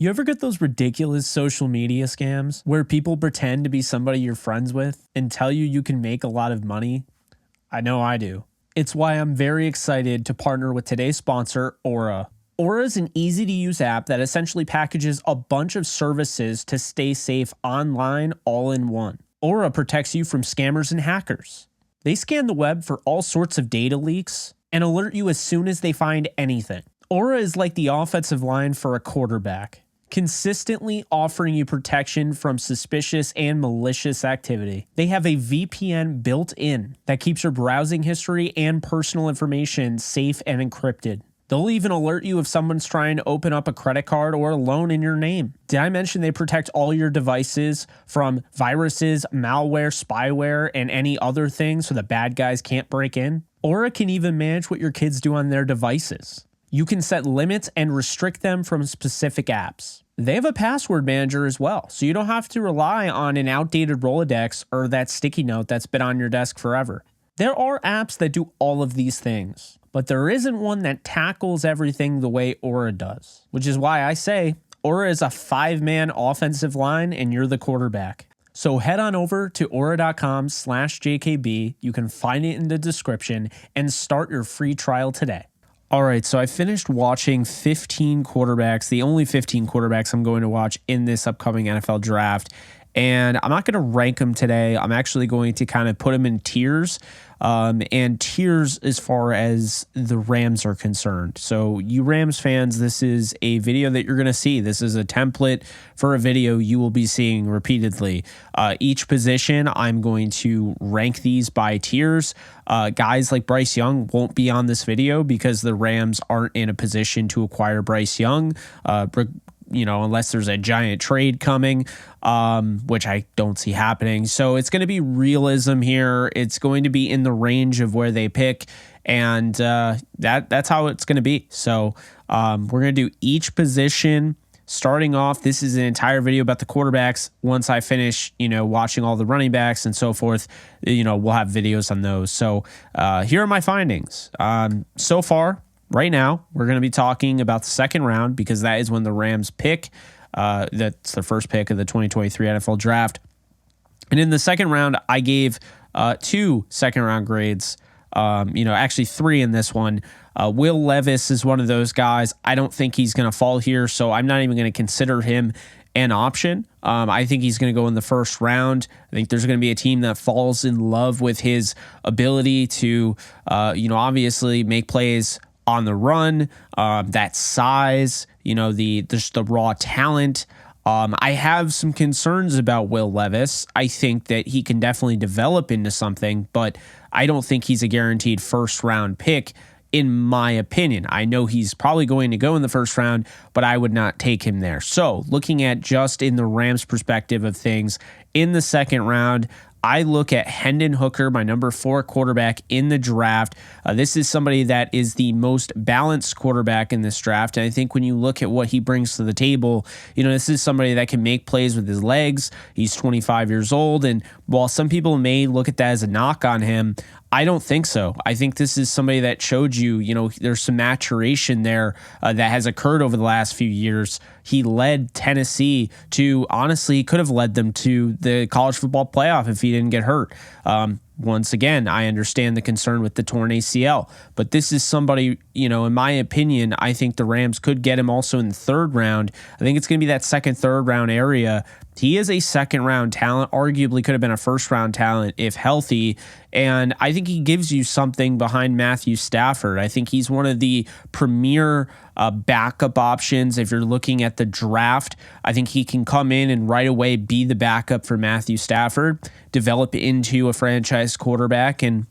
You ever get those ridiculous social media scams where people pretend to be somebody you're friends with and tell you you can make a lot of money? I know I do. It's why I'm very excited to partner with today's sponsor, Aura. Aura is an easy-to-use app that essentially packages a bunch of services to stay safe online all in one. Aura protects you from scammers and hackers. They scan the web for all sorts of data leaks and alert you as soon as they find anything. Aura is like the offensive line for a quarterback, consistently offering you protection from suspicious and malicious activity. They have a VPN built in that keeps your browsing history and personal information safe and encrypted. They'll even alert you if someone's trying to open up a credit card or a loan in your name. Did I mention they protect all your devices from viruses, malware, spyware, and any other things so the bad guys can't break in? Aura can even manage what your kids do on their devices. You can set limits and restrict them from specific apps. They have a password manager as well, so you don't have to rely on an outdated Rolodex or that sticky note that's been on your desk forever. There are apps that do all of these things, but there isn't one that tackles everything the way Aura does, which is why I say Aura is a 5-man offensive line and you're the quarterback. So head on over to aura.com/JKB. You can find it in the description and start your free trial today. All right, so I finished watching 15 quarterbacks, the only 15 quarterbacks I'm going to watch in this upcoming NFL draft. And I'm not going to rank them today. I'm actually going to kind of put them in tiers, and tiers as far as the Rams are concerned. So you Rams fans, this is a video that you're going to see. This is a template for a video you will be seeing repeatedly. Each position, I'm going to rank these by tiers. Guys like Bryce Young won't be on this video because the Rams aren't in a position to acquire Bryce Young. Unless there's a giant trade coming, which I don't see happening. So it's going to be realism here. It's going to be in the range of where they pick, and that's how it's going to be. So we're going to do each position starting off. This is an entire video about the quarterbacks. Once I finish, watching all the running backs and so forth, we'll have videos on those. So here are my findings. So far, right now, we're going to be talking about the second round because that is when the Rams pick. That's the first pick of the 2023 NFL Draft. And in the second round, I gave 2 second-round grades. Actually 3 in this one. Will Levis is one of those guys. I don't think he's going to fall here, so I'm not even going to consider him an option. I think he's going to go in the first round. I think there's going to be a team that falls in love with his ability to, obviously make plays on the run, that size, the raw talent. I have some concerns about Will Levis. I think that he can definitely develop into something, but I don't think he's a guaranteed first round pick, in my opinion. I know he's probably going to go in the first round, but I would not take him there. So looking at just in the Rams perspective of things, in the second round, I look at Hendon Hooker, my number 4 quarterback in the draft. This is somebody that is the most balanced quarterback in this draft. And I think when you look at what he brings to the table, this is somebody that can make plays with his legs. He's 25 years old. And while some people may look at that as a knock on him, I don't think so. I think this is somebody that showed you, there's some maturation there that has occurred over the last few years. He led Tennessee to, honestly, could have led them to the college football playoff if he didn't get hurt. Once again, I understand the concern with the torn ACL, but this is somebody, in my opinion, I think the Rams could get him also in the third round. I think it's going to be that second, third round area. He is a second round talent, arguably could have been a first round talent if healthy. And I think he gives you something behind Matthew Stafford. I think he's one of the premier backup options. If you're looking at the draft, I think he can come in and right away be the backup for Matthew Stafford, develop into a franchise quarterback. And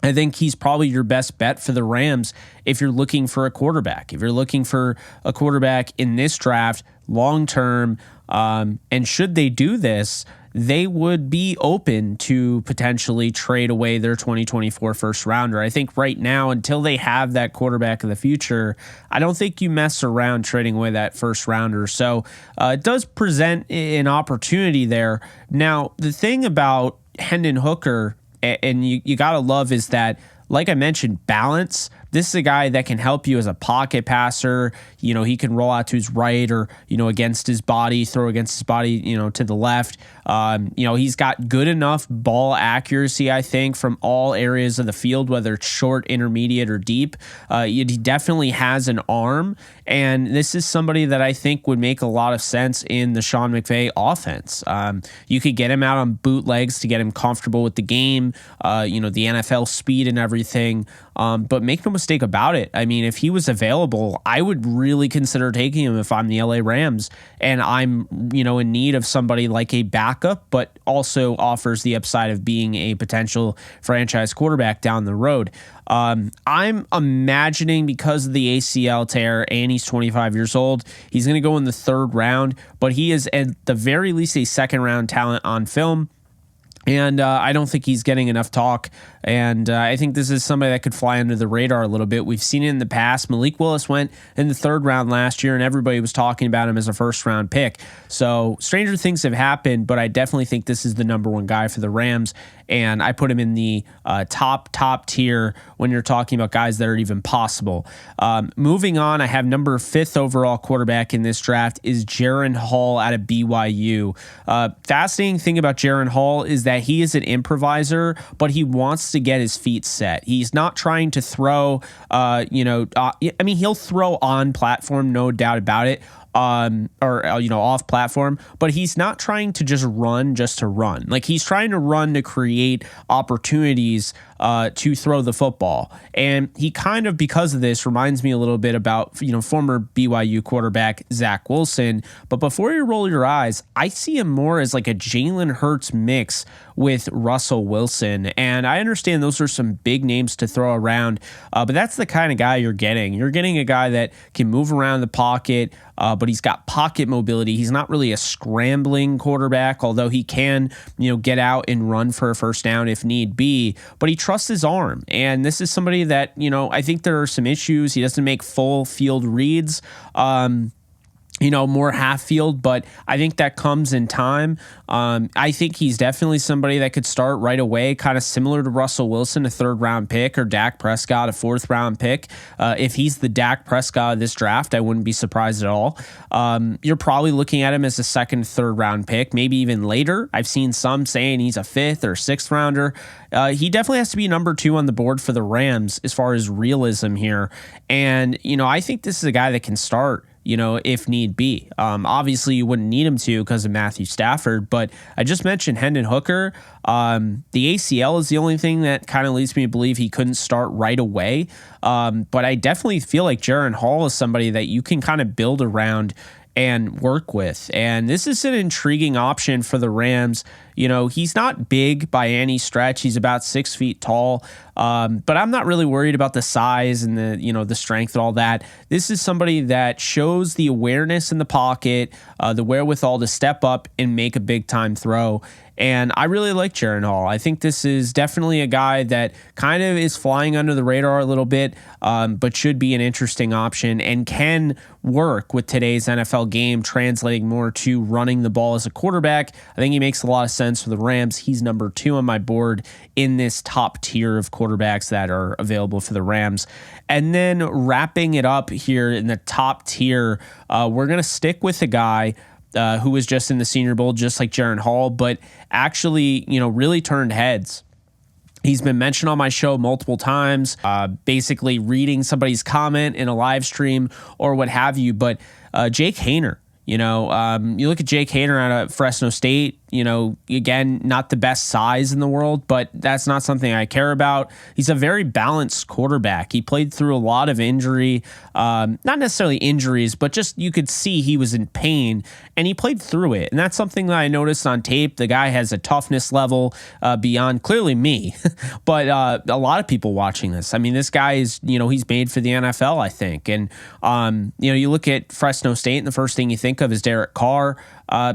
I think he's probably your best bet for the Rams if you're looking for a quarterback. If you're looking for a quarterback in this draft, long-term, and should they do this, they would be open to potentially trade away their 2024 first rounder. I think right now, until they have that quarterback of the future, I don't think you mess around trading away that first rounder. So it does present an opportunity there. Now, the thing about Hendon Hooker, and you got to love, is that, like I mentioned, balance. this is a guy that can help you as a pocket passer. He can roll out to his right or, against his body, throw against his body, to the left. He's got good enough ball accuracy, I think, from all areas of the field, whether it's short, intermediate, or deep. He definitely has an arm, and this is somebody that I think would make a lot of sense in the Sean McVay offense. You could get him out on bootlegs to get him comfortable with the game, the NFL speed and everything. But make no mistake about it. I mean, if he was available, I would really consider taking him if I'm the LA Rams and I'm, in need of somebody like a backup, but also offers the upside of being a potential franchise quarterback down the road. I'm imagining because of the ACL tear and he's 25 years old, he's going to go in the third round, but he is at the very least a second round talent on film. And I don't think he's getting enough talk. And I think this is somebody that could fly under the radar a little bit. We've seen it in the past. Malik Willis went in the third round last year, and everybody was talking about him as a first-round pick. So stranger things have happened, but I definitely think this is the number one guy for the Rams. And I put him in the top tier when you're talking about guys that are even possible. Moving on, I have number 5th overall quarterback in this draft is Jaren Hall out of BYU. Fascinating thing about Jaren Hall is that he is an improviser, but he wants to get his feet set. He's not trying to throw, he'll throw on platform, no doubt about it. Off platform, but he's not trying to just to run. Like, he's trying to run to create opportunities to throw the football. And he kind of, because of this, reminds me a little bit about, former BYU quarterback Zach Wilson. But before you roll your eyes, I see him more as like a Jalen Hurts mix with Russell Wilson. And I understand those are some big names to throw around, but that's the kind of guy you're getting. You're getting a guy that can move around the pocket, but he's got pocket mobility. He's not really a scrambling quarterback, although he can, get out and run for a first down if need be, but he trusts his arm. And this is somebody that, I think there are some issues. He doesn't make full field reads. More half field, but I think that comes in time. I think he's definitely somebody that could start right away, kind of similar to Russell Wilson, a 3rd round pick, or Dak Prescott, a 4th round pick. If he's the Dak Prescott of this draft, I wouldn't be surprised at all. You're probably looking at him as a 2nd, 3rd round pick, maybe even later. I've seen some saying he's a 5th or 6th rounder. He definitely has to be number 2 on the board for the Rams as far as realism here. And, I think this is a guy that can start, if need be. Obviously, you wouldn't need him to because of Matthew Stafford, but I just mentioned Hendon Hooker. The ACL is the only thing that kind of leads me to believe he couldn't start right away. But I definitely feel like Jaren Hall is somebody that you can kind of build around and work with. And this is an intriguing option for the Rams. He's not big by any stretch. He's about 6 feet tall. But I'm not really worried about the size and the strength and all that. This is somebody that shows the awareness in the pocket, the wherewithal to step up and make a big time throw. And I really like Jaren Hall. I think this is definitely a guy that kind of is flying under the radar a little bit, but should be an interesting option and can work with today's NFL game, translating more to running the ball as a quarterback. I think he makes a lot of sense for the Rams. He's number 2 on my board in this top tier of quarterbacks that are available for the Rams. And then wrapping it up here in the top tier, we're going to stick with the guy who was just in the Senior Bowl, just like Jaren Hall, but actually, really turned heads. He's been mentioned on my show multiple times, basically reading somebody's comment in a live stream or what have you. But Jake Haener, you look at Jake Haener out of Fresno State, again, not the best size in the world, but that's not something I care about. He's a very balanced quarterback. He played through a lot of injury, not necessarily injuries, but just you could see he was in pain and he played through it. And that's something that I noticed on tape. The guy has a toughness level beyond clearly me, but a lot of people watching this. I mean, this guy is, he's made for the NFL, I think. And, you look at Fresno State and the first thing you think of is Derek Carr.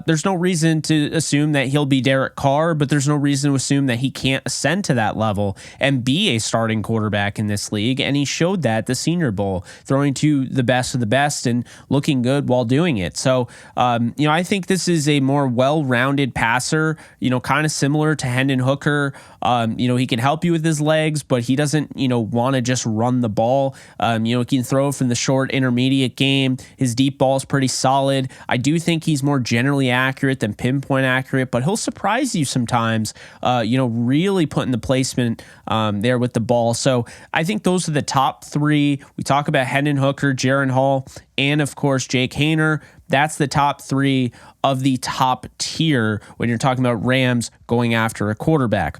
There's no reason to assume assume that he'll be Derek Carr, but there's no reason to assume that he can't ascend to that level and be a starting quarterback in this league. And he showed that at the Senior Bowl, throwing to the best of the best and looking good while doing it. So, I think this is a more well-rounded passer, kind of similar to Hendon Hooker. He can help you with his legs, but he doesn't, want to just run the ball. He can throw from the short intermediate game. His deep ball is pretty solid. I do think he's more generally accurate than pinpoint accurate, but he'll surprise you sometimes, really putting the placement there with the ball. So I think those are the top three. We talk about Hendon Hooker, Jaren Hall, and of course, Jake Haener. That's the top three of the top tier when you're talking about Rams going after a quarterback.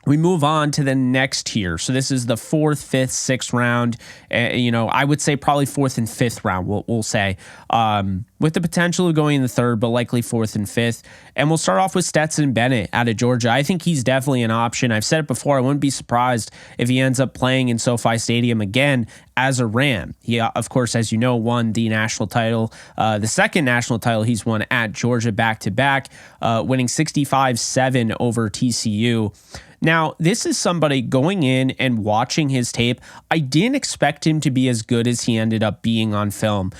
We move on to the next tier. So this is the 4th, 5th, 6th round. I would say probably 4th and 5th round, we'll say, with the potential of going in the 3rd, but likely 4th and 5th. And we'll start off with Stetson Bennett out of Georgia. I think he's definitely an option. I've said it before. I wouldn't be surprised if he ends up playing in SoFi Stadium again as a Ram. He, of course, as you know, won the national title, the second national title he's won at Georgia back-to-back, winning 65-7 over TCU. Now, this is somebody going in and watching his tape. I didn't expect him to be as good as he ended up being on film.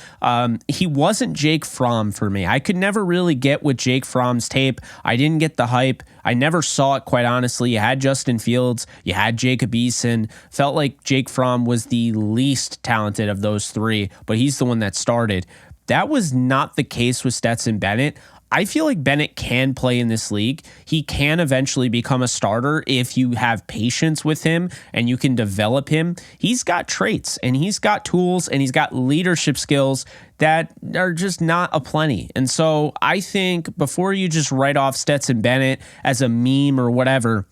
He wasn't Jake Fromm for me. I could never really get with Jake Fromm's tape. I didn't get the hype. I never saw it, quite honestly. You had Justin Fields. You had Jacob Eason. Felt like Jake Fromm was the least talented of those three, but he's the one that started. That was not the case with Stetson Bennett. I feel like Bennett can play in this league. He can eventually become a starter if you have patience with him and you can develop him. He's got traits and he's got tools and he's got leadership skills that are just not aplenty. And so I think before you just write off Stetson Bennett as a meme or whatever,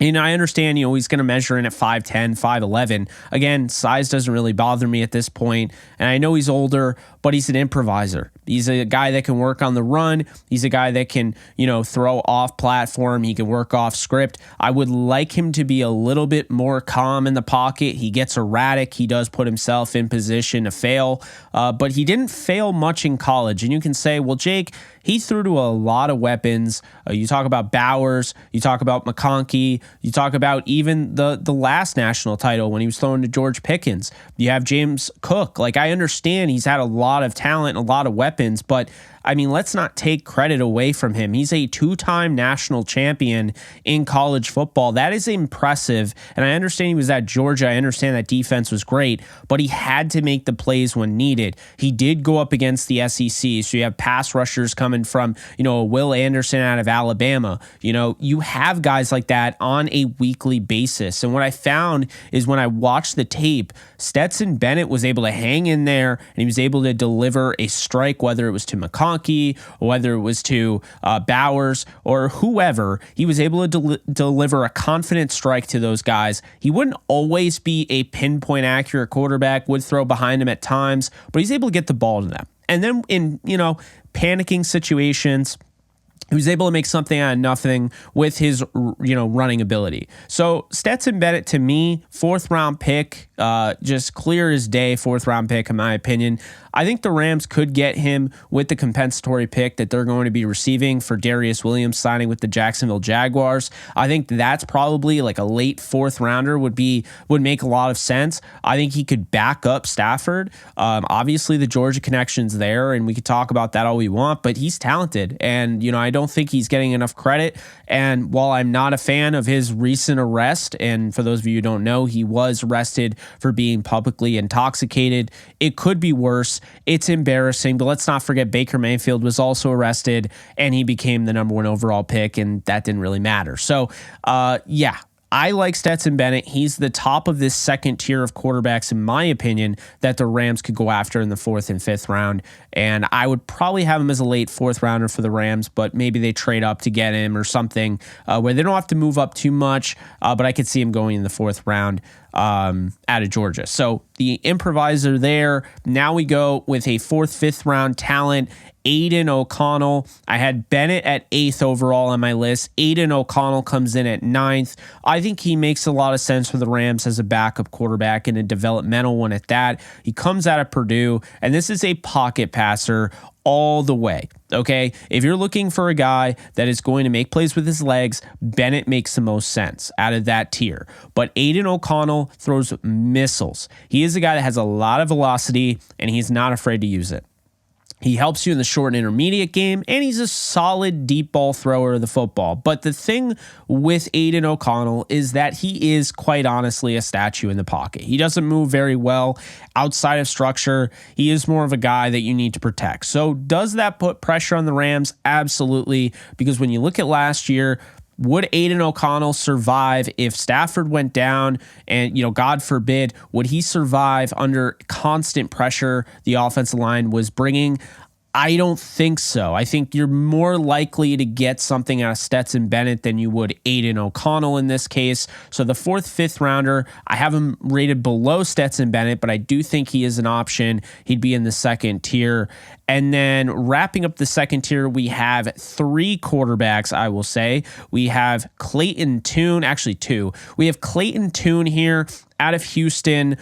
I understand, he's going to measure in at 5'10", 5'11". Again, size doesn't really bother me at this point. And I know he's older, but he's an improviser. He's a guy that can work on the run. He's a guy that can, throw off platform. He can work off script. I would like him to be a little bit more calm in the pocket. He gets erratic. He does put himself in position to fail, but he didn't fail much in college. And you can say, well, Jake, he threw to a lot of weapons. You talk about Bowers. You talk about McKee. You talk about even the last national title when he was throwing to George Pickens. You have James Cook. Like, I understand he's had a lot of talent, a lot of weapons, but let's not take credit away from him. He's a 2-time national champion in college football. That is impressive. And I understand he was at Georgia. I understand that defense was great, but he had to make the plays when needed. He did go up against the SEC. So you have pass rushers coming from, Will Anderson out of Alabama. You have guys like that on a weekly basis. And what I found is when I watched the tape, Stetson Bennett was able to hang in there and he was able to deliver a strike, whether it was to McKee, or whether it was to Bowers or whoever. He was able to deliver a confident strike to those guys. He wouldn't always be a pinpoint accurate quarterback, would throw behind him at times, but he's able to get the ball to them. And then in, panicking situations, he was able to make something out of nothing with his, running ability. So Stetson Bennett, to me, 4th round pick, just clear as day, 4th round pick, in my opinion. I think the Rams could get him with the compensatory pick that they're going to be receiving for Darius Williams signing with the Jacksonville Jaguars. I think that's probably like a late 4th rounder would make a lot of sense. I think he could back up Stafford. Obviously, the Georgia connection's there, and we could talk about that all we want, but he's talented, and I don't think he's getting enough credit. And while I'm not a fan of his recent arrest, and for those of you who don't know, he was arrested for being publicly intoxicated. It could be worse. It's embarrassing, but let's not forget Baker Mayfield was also arrested and he became the number 1 overall pick, and that didn't really matter. So, I like Stetson Bennett. He's the top of this second tier of quarterbacks, in my opinion, that the Rams could go after in the 4th and 5th round. And I would probably have him as a late 4th rounder for the Rams, but maybe they trade up to get him or something where they don't have to move up too much. But I could see him going in the 4th round out of Georgia. So the improviser there. Now we go with a 4th, 5th round talent, Aidan O'Connell. I had Bennett at 8th overall on my list. Aidan O'Connell comes in at 9th. I think he makes a lot of sense for the Rams as a backup quarterback and a developmental one at that. He comes out of Purdue, and this is a pocket passer all the way. Okay, if you're looking for a guy that is going to make plays with his legs, Bennett makes the most sense out of that tier. But Aidan O'Connell throws missiles. He is a guy that has a lot of velocity, and he's not afraid to use it. He helps you in the short and intermediate game, and he's a solid deep ball thrower of the football. But the thing with Aidan O'Connell is that he is quite honestly a statue in the pocket. He doesn't move very well outside of structure. He is more of a guy that you need to protect. So does that put pressure on the Rams? Absolutely, because when you look at last year, would Aidan O'Connell survive if Stafford went down and, God forbid, would he survive under constant pressure the offensive line was bringing? I don't think so. I think you're more likely to get something out of Stetson Bennett than you would Aidan O'Connell in this case. So the 4th, 5th rounder, I have him rated below Stetson Bennett, but I do think he is an option. He'd be in the 2nd tier. And then wrapping up the 2nd tier, we have 3 quarterbacks, I will say. We have Clayton Tune, actually 2. We have Clayton Tune here out of Houston.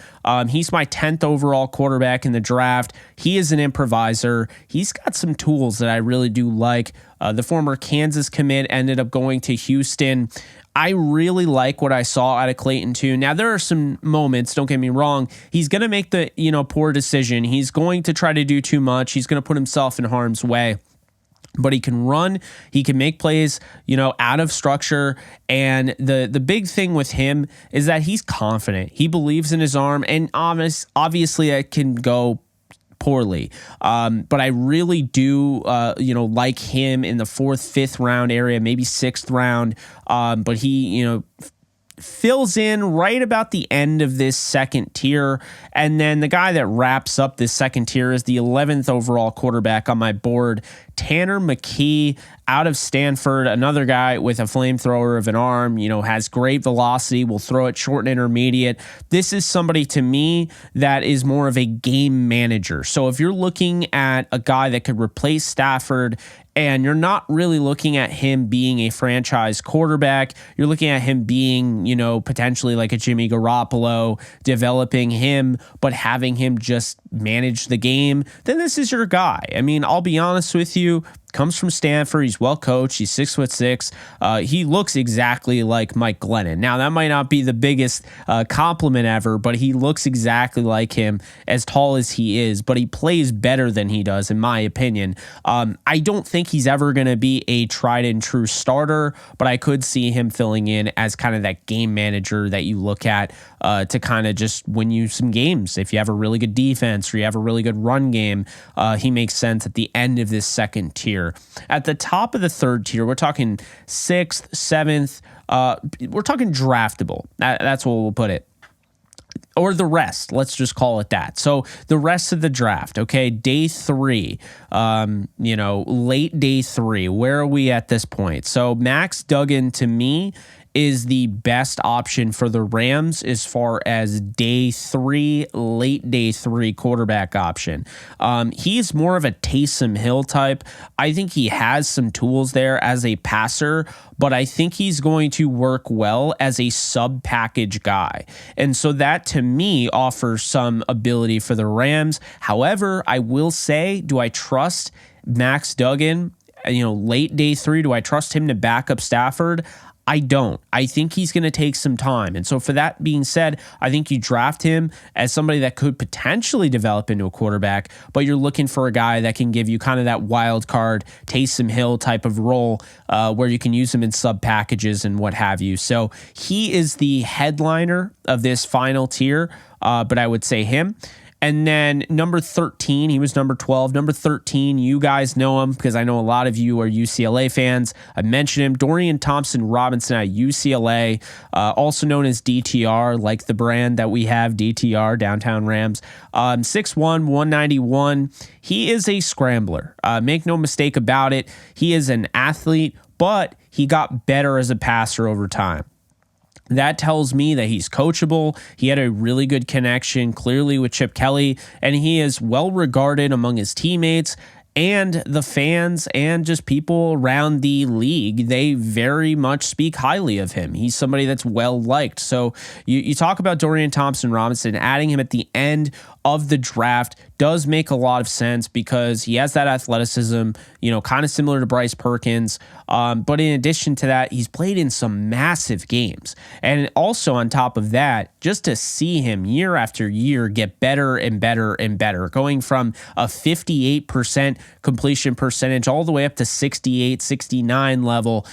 He's my 10th overall quarterback in the draft. He is an improviser. He's got some tools that I really do like. The former Kansas commit ended up going to Houston. I really like what I saw out of Clayton Tune. Now, there are some moments, don't get me wrong. He's going to make the, poor decision. He's going to try to do too much. He's going to put himself in harm's way. But he can run, he can make plays, out of structure. And the big thing with him is that he's confident. He believes in his arm, and obviously it can go poorly. But I really do, like him in the 4th, 5th round area, maybe 6th round. But he, fills in right about the end of this 2nd tier. And then the guy that wraps up this 2nd tier is the 11th overall quarterback on my board, Tanner McKee out of Stanford, another guy with a flamethrower of an arm, has great velocity, will throw it short and intermediate. This is somebody to me that is more of a game manager. So if you're looking at a guy that could replace Stafford and you're not really looking at him being a franchise quarterback, you're looking at him being, potentially like a Jimmy Garoppolo, developing him, but having him just manage the game, then this is your guy. I mean, I'll be honest with you, comes from Stanford. He's well coached. He's 6'6". He looks exactly like Mike Glennon. Now, that might not be the biggest compliment ever, but he looks exactly like him, as tall as he is, but he plays better than he does, in my opinion. I don't think he's ever going to be a tried and true starter, but I could see him filling in as kind of that game manager that you look at to kind of just win you some games. If you have a really good defense or you have a really good run game, he makes sense at the end of this 2nd tier. At the top of the 3rd tier, we're talking 6th, 7th. We're talking draftable. That's what we'll put it. Or the rest. Let's just call it that. So the rest of the draft, okay, day 3, late day 3. Where are we at this point? So Max Duggan, to me, is the best option for the Rams as far as day 3, late day 3 quarterback option. He's more of a Taysom Hill type. I think he has some tools there as a passer, but I think he's going to work well as a sub-package guy. And so that, to me, offers some ability for the Rams. However, I will say, do I trust Max Duggan, late day 3? Do I trust him to back up Stafford? I don't. I think he's going to take some time. And so for that being said, I think you draft him as somebody that could potentially develop into a quarterback, but you're looking for a guy that can give you kind of that wild card Taysom Hill type of role where you can use him in sub packages and what have you. So he is the headliner of this final tier, but I would say him. And then number 13, he was number 12. Number 13, you guys know him because I know a lot of you are UCLA fans. I mentioned him, Dorian Thompson-Robinson at UCLA, also known as DTR, like the brand that we have, DTR, Downtown Rams. 6'1", 191. He is a scrambler. Make no mistake about it. He is an athlete, but he got better as a passer over time. That tells me that he's coachable. He had a really good connection, clearly, with Chip Kelly, and he is well regarded among his teammates and the fans and just people around the league. They very much speak highly of him. He's somebody that's well liked. So you talk about Dorian Thompson-Robinson, adding him at the end of the draft does make a lot of sense because he has that athleticism, kind of similar to Bryce Perkins. But in addition to that, he's played in some massive games. And also on top of that, just to see him year after year get better and better and better, going from a 58% completion percentage all the way up to 68, 69 level.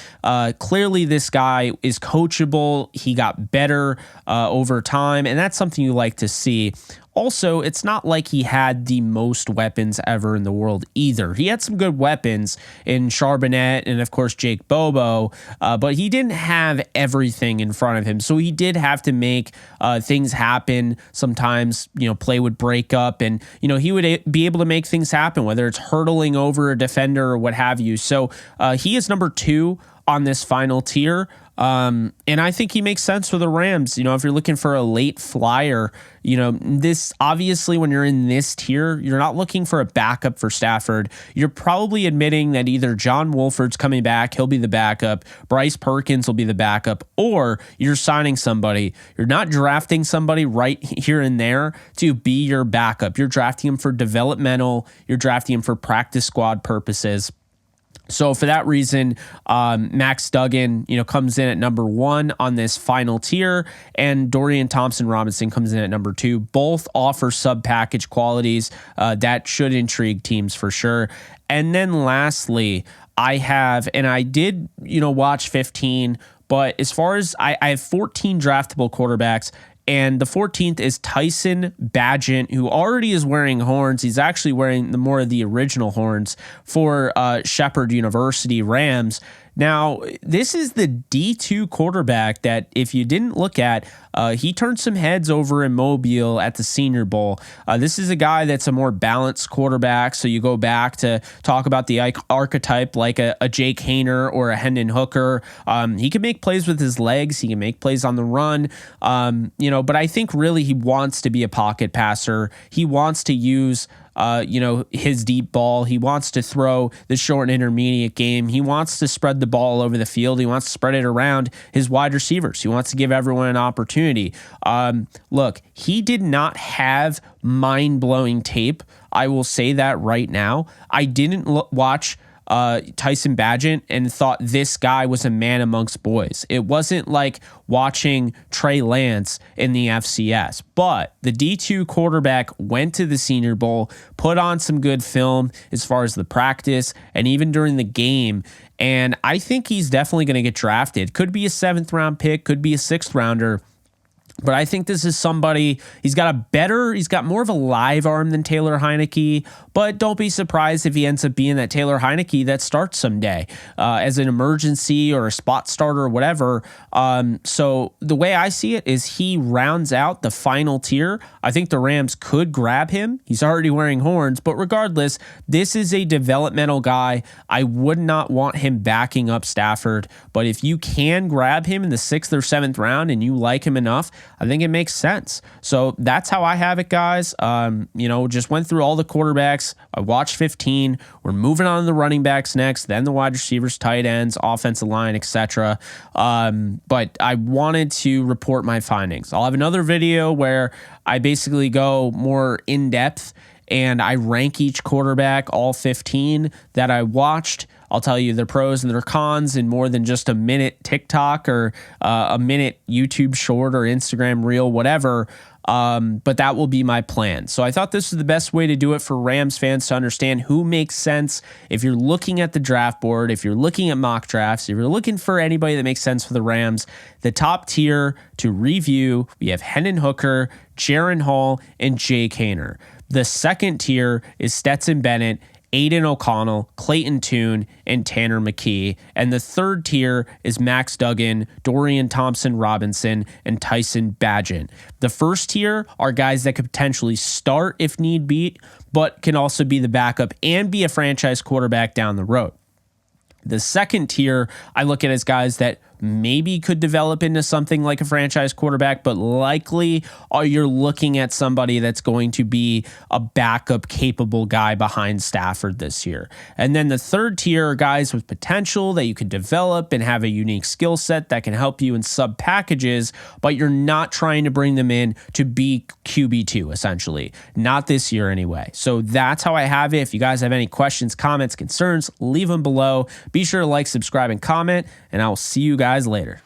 Clearly, this guy is coachable. He got better over time, and that's something you like to see. Also, it's not like he had the most weapons ever in the world either. He had some good weapons in Charbonnet and, of course, Jake Bobo, but he didn't have everything in front of him. So he did have to make things happen. Sometimes, play would break up and, he would be able to make things happen, whether it's hurdling over a defender or what have you. So he is number 2 on this final tier. And I think he makes sense for the Rams. If you're looking for a late flyer, this obviously when you're in this tier, you're not looking for a backup for Stafford. You're probably admitting that either John Wolford's coming back, he'll be the backup, Bryce Perkins will be the backup, or you're signing somebody. You're not drafting somebody right here and there to be your backup. You're drafting him for developmental, you're drafting him for practice squad purposes. So for that reason, Max Duggan, comes in at number 1 on this final tier, and Dorian Thompson-Robinson comes in at number 2. Both offer sub-package qualities that should intrigue teams for sure. And then lastly, I did watch 15, but as far as I have 14 draftable quarterbacks. And the 14th is Tyson Bagent, who already is wearing horns. He's actually wearing more of the original horns for Shepherd University Rams. Now, this is the D2 quarterback that, if you didn't look at, he turned some heads over in Mobile at the Senior Bowl. This is a guy that's a more balanced quarterback. So you go back to talk about the archetype like a Jake Haener or a Hendon Hooker. He can make plays with his legs. He can make plays on the run. But I think really he wants to be a pocket passer. He wants to use his deep ball. He wants to throw the short and intermediate game. He wants to spread the ball all over the field. He wants to spread it around his wide receivers. He wants to give everyone an opportunity. Look, he did not have mind-blowing tape. I will say that right now. I didn't watch Tyson Bagent and thought this guy was a man amongst boys. It wasn't like watching Trey Lance in the FCS, but the D2 quarterback went to the Senior Bowl, put on some good film as far as the practice and even during the game. And I think he's definitely going to get drafted. Could be a 7th round pick, could be a 6th rounder. But I think this is somebody, he's got more of a live arm than Taylor Heineke, but don't be surprised if he ends up being that Taylor Heineke that starts someday as an emergency or a spot starter or whatever. So the way I see it is he rounds out the final tier. I think the Rams could grab him. He's already wearing horns, but regardless, this is a developmental guy. I would not want him backing up Stafford, but if you can grab him in the 6th or 7th round and you like him enough, I think it makes sense. So that's how I have it, guys. Just went through all the quarterbacks. I watched 15. We're moving on to the running backs next, then the wide receivers, tight ends, offensive line, etc. But I wanted to report my findings. I'll have another video where I basically go more in depth and I rank each quarterback, all 15 that I watched. I'll tell you their pros and their cons in more than just a minute TikTok or a minute YouTube short or Instagram reel, whatever. But that will be my plan. So I thought this was the best way to do it for Rams fans to understand who makes sense. If you're looking at the draft board, if you're looking at mock drafts, if you're looking for anybody that makes sense for the Rams, the top tier to review, we have Hendon Hooker, Jaren Hall, and Jake Haener. The second tier is Stetson Bennett, Aidan O'Connell, Clayton Tune, and Tanner McKee. And the third tier is Max Duggan, Dorian Thompson-Robinson, and Tyson Bagent. The first tier are guys that could potentially start if need be, but can also be the backup and be a franchise quarterback down the road. The second tier I look at as guys that maybe could develop into something like a franchise quarterback, but likely you're looking at somebody that's going to be a backup capable guy behind Stafford this year. And then the third tier are guys with potential that you could develop and have a unique skill set that can help you in sub packages, but you're not trying to bring them in to be QB2, essentially. Not this year anyway. So that's how I have it. If you guys have any questions, comments, concerns, leave them below. Be sure to like, subscribe, and comment, and I will see you guys later.